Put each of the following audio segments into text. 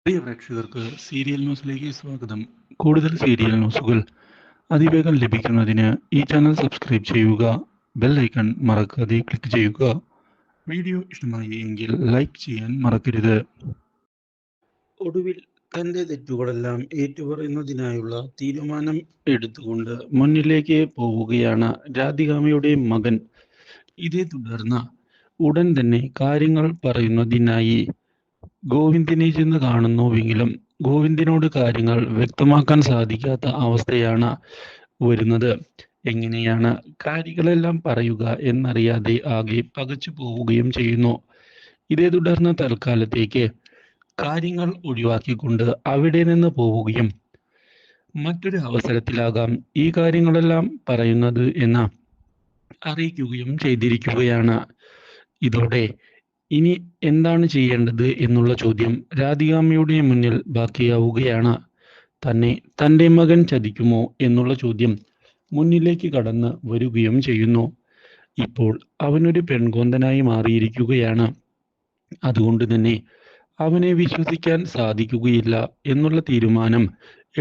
പ്രിയ പ്രേക്ഷകർക്ക് സീരിയൽ ന്യൂസിലേക്ക് സ്വാഗതം. കൂടുതൽ സീരിയൽ ന്യൂസുകൾ അതിവേഗം ലഭിക്കുന്നതിന് ഈ ചാനൽ സബ്സ്ക്രൈബ് ചെയ്യുക. ബെൽ ഐക്കൺ മറക്കാതെ ക്ലിക്ക് ചെയ്യുക. വീഡിയോ ഇഷ്ടമായി എങ്കിൽ ലൈക്ക് ചെയ്യാൻ മറക്കരുത്. ഒടുവിൽ തന്റെ തെറ്റുകളെല്ലാം ഏറ്റുപറയുന്നതിനായുള്ള തീരുമാനം എടുത്തുകൊണ്ട് മുന്നിലേക്ക് പോവുകയാണ് രാധികാമ്മയുടെ മകൻ. ഇതേ തുടർന്ന് ഉടൻ തന്നെ കാര്യങ്ങൾ പറയുന്നതിനായി ഗോവിന്ദിനെ ചെന്ന് കാണുന്നുവെങ്കിലും ഗോവിന്ദിനോട് കാര്യങ്ങൾ വ്യക്തമാക്കാൻ സാധിക്കാത്ത അവസ്ഥയാണ് വരുന്നത്. എങ്ങനെയാണ് കാര്യങ്ങളെല്ലാം പറയുക എന്നറിയാതെ ആകെ പകച്ചു പോവുകയും ചെയ്യുന്നു. ഇതേ തുടർന്ന് തൽക്കാലത്തേക്ക് കാര്യങ്ങൾ ഒഴിവാക്കിക്കൊണ്ട് അവിടെ നിന്ന് പോവുകയും മറ്റൊരു അവസരത്തിലാകാം ഈ കാര്യങ്ങളെല്ലാം പറയുന്നത് എന്ന് അറിയിക്കുകയും ചെയ്തിരിക്കുകയാണ്. ഇതോടെ ഇനി എന്താണ് ചെയ്യേണ്ടത് എന്നുള്ള ചോദ്യം രാധികാമ്മയുടെ മുന്നിൽ ബാക്കിയാവുകയാണ്. തന്നെ തൻ്റെ മകൻ ചതിക്കുമോ എന്നുള്ള ചോദ്യം മുന്നിലേക്ക് കടന്ന് വരികയും ചെയ്യുന്നു. ഇപ്പോൾ അവനൊരു പെൺകോന്തനായി മാറിയിരിക്കുകയാണ്. അതുകൊണ്ട് തന്നെ അവനെ വിശ്വസിക്കാൻ സാധിക്കുകയില്ല എന്നുള്ള തീരുമാനം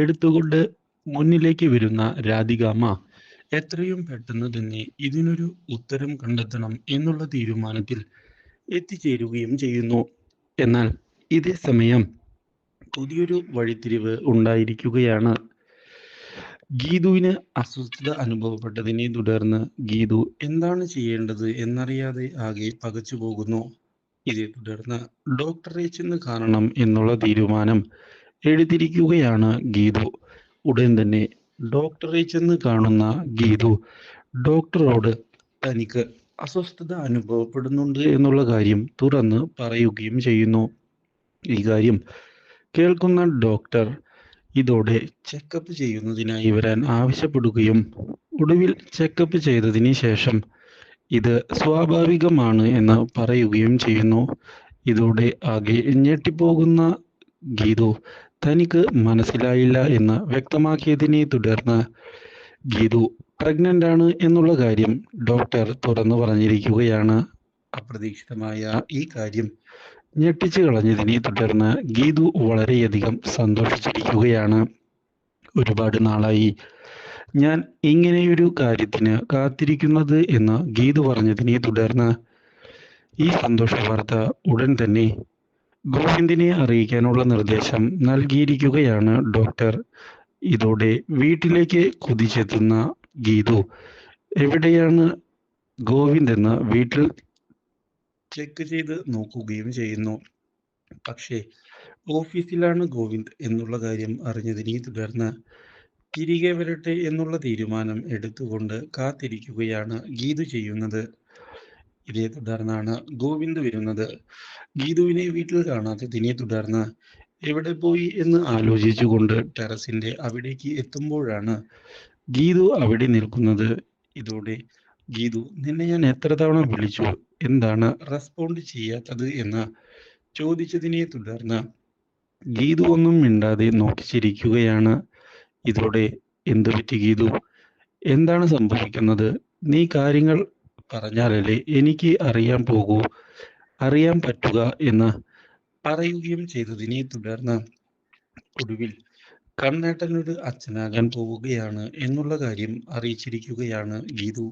എടുത്തുകൊണ്ട് മുന്നിലേക്ക് വരുന്ന രാധികാമ്മ എത്രയും പെട്ടെന്ന് തന്നെ ഇതിനൊരു ഉത്തരം കണ്ടെത്തണം എന്നുള്ള തീരുമാനത്തിൽ എത്തിച്ചേരുകയും ചെയ്യുന്നു. എന്നാൽ ഇതേ സമയം പുതിയൊരു വഴിത്തിരിവ് ഉണ്ടായിരിക്കുകയാണ്. ഗീതുവിന് അസ്വസ്ഥത അനുഭവപ്പെട്ടതിനെ തുടർന്ന് ഗീതു എന്താണ് ചെയ്യേണ്ടത് എന്നറിയാതെ ആകെ പകച്ചു പോകുന്നു. ഇതേ തുടർന്ന് ഡോക്ടറെ ചെന്ന് കാണണം എന്നുള്ള തീരുമാനം എടുത്തിരിക്കുകയാണ് ഗീതു. ഉടൻ തന്നെ ഡോക്ടറെ ചെന്ന് കാണുന്ന ഗീതു ഡോക്ടറോട് തനിക്ക് അസ്വസ്ഥത അനുഭവപ്പെടുന്നുണ്ട് എന്നുള്ള കാര്യം തുറന്ന് പറയുകയും ചെയ്യുന്നു. ഈ കാര്യം കേൾക്കുന്ന ഡോക്ടർ ഇതോടെ ചെക്കപ്പ് ചെയ്യുന്നതിനായി വരാൻ ആവശ്യപ്പെടുകയും ഒടുവിൽ ചെക്കപ്പ് ചെയ്തതിന് ശേഷം ഇത് സ്വാഭാവികമാണ് എന്ന് പറയുകയും ചെയ്യുന്നു. ഇതോടെ ആകെ ഞെട്ടിപ്പോകുന്ന ഗീതു തനിക്ക് മനസ്സിലായില്ല എന്ന് വ്യക്തമാക്കിയതിനെ തുടർന്ന് ഗീതു പ്രഗ്നന്റ് ആണ് എന്നുള്ള കാര്യം ഡോക്ടർ തുറന്നു പറഞ്ഞിരിക്കുകയാണ്. അപ്രതീക്ഷിതമായ ഈ കാര്യം ഞെട്ടിച്ചു കളഞ്ഞതിനെ തുടർന്ന് ഗീതു വളരെയധികം സന്തോഷിച്ചിരിക്കുകയാണ്. ഒരുപാട് നാളായി ഞാൻ ഇങ്ങനെയൊരു കാര്യത്തിന് കാത്തിരിക്കുന്നത് എന്ന് ഗീതു പറഞ്ഞതിനെ തുടർന്ന് ഈ സന്തോഷ വാർത്ത ഉടൻ തന്നെ ഗോവിന്ദിനെ അറിയിക്കാനുള്ള നിർദ്ദേശം നൽകിയിരിക്കുകയാണ് ഡോക്ടർ. ഇതോടെ വീട്ടിലേക്ക് കുതിച്ചെത്തുന്ന ഗീതു എവിടെയാണ് ഗോവിന്ദ് എന്ന് വീട്ടിൽ ചെക്ക് ചെയ്ത് നോക്കുകയും ചെയ്യുന്നു. പക്ഷേ ഓഫീസിലാണ് ഗോവിന്ദ് എന്നുള്ള കാര്യം അറിഞ്ഞതിനെ തുടർന്ന് തിരികെ വരട്ടെ എന്നുള്ള തീരുമാനം എടുത്തുകൊണ്ട് കാത്തിരിക്കുകയാണ് ഗീതു ചെയ്യുന്നത്. ഇതേ തുടർന്നാണ് ഗോവിന്ദ് വരുന്നത്. ഗീതുവിനെ വീട്ടിൽ കാണാത്തതിനെ തുടർന്ന് എവിടെ പോയി എന്ന് ആലോചിച്ചുകൊണ്ട് ടെറസിന്റെ അവിടേക്ക് എത്തുമ്പോഴാണ് ഗീതു അവിടെ നിൽക്കുന്നത്. ഇതോടെ ഗീതു, നിന്നെ ഞാൻ എത്ര തവണ വിളിച്ചു, എന്താണ് റെസ്പോണ്ട് ചെയ്യാത്തത് എന്ന് ചോദിച്ചതിനെ തുടർന്ന് ഗീതു ഒന്നും മിണ്ടാതെ നോക്കി ചിരിക്കുകയാണ്. ഇതോടെ എന്തു പറ്റി ഗീതു, എന്താണ് സംഭവിക്കുന്നത്? നീ കാര്യങ്ങൾ പറഞ്ഞാലല്ലേ എനിക്ക് അറിയാൻ പറ്റുക എന്ന് പറയുകയും ചെയ്തതിനെ തുടർന്ന് ഒടുവിൽ കണ്ണേട്ടനൊരു അച്ഛനാകാൻ പോവുകയാണ് എന്നുള്ള കാര്യം അറിയിച്ചിരിക്കുകയാണ് ഗീതു.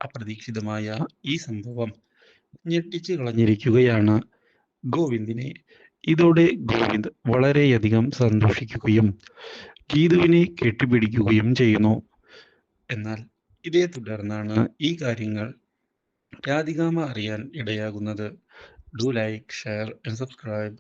അപ്രതീക്ഷിതമായ ഈ സംഭവം ഞെട്ടിച്ചു കളഞ്ഞിരിക്കുകയാണ് ഗോവിന്ദിനെ. ഇതോടെ ഗോവിന്ദ് വളരെയധികം സന്തോഷിക്കുകയും ഗീതുവിനെ കെട്ടിപ്പിടിക്കുകയും ചെയ്യുന്നു. എന്നാൽ ഇതേ തുടർന്നാണ് ഈ കാര്യങ്ങൾ രാധികാമ്മ അറിയാൻ ഇടയാകുന്നത്. Do like, share and subscribe.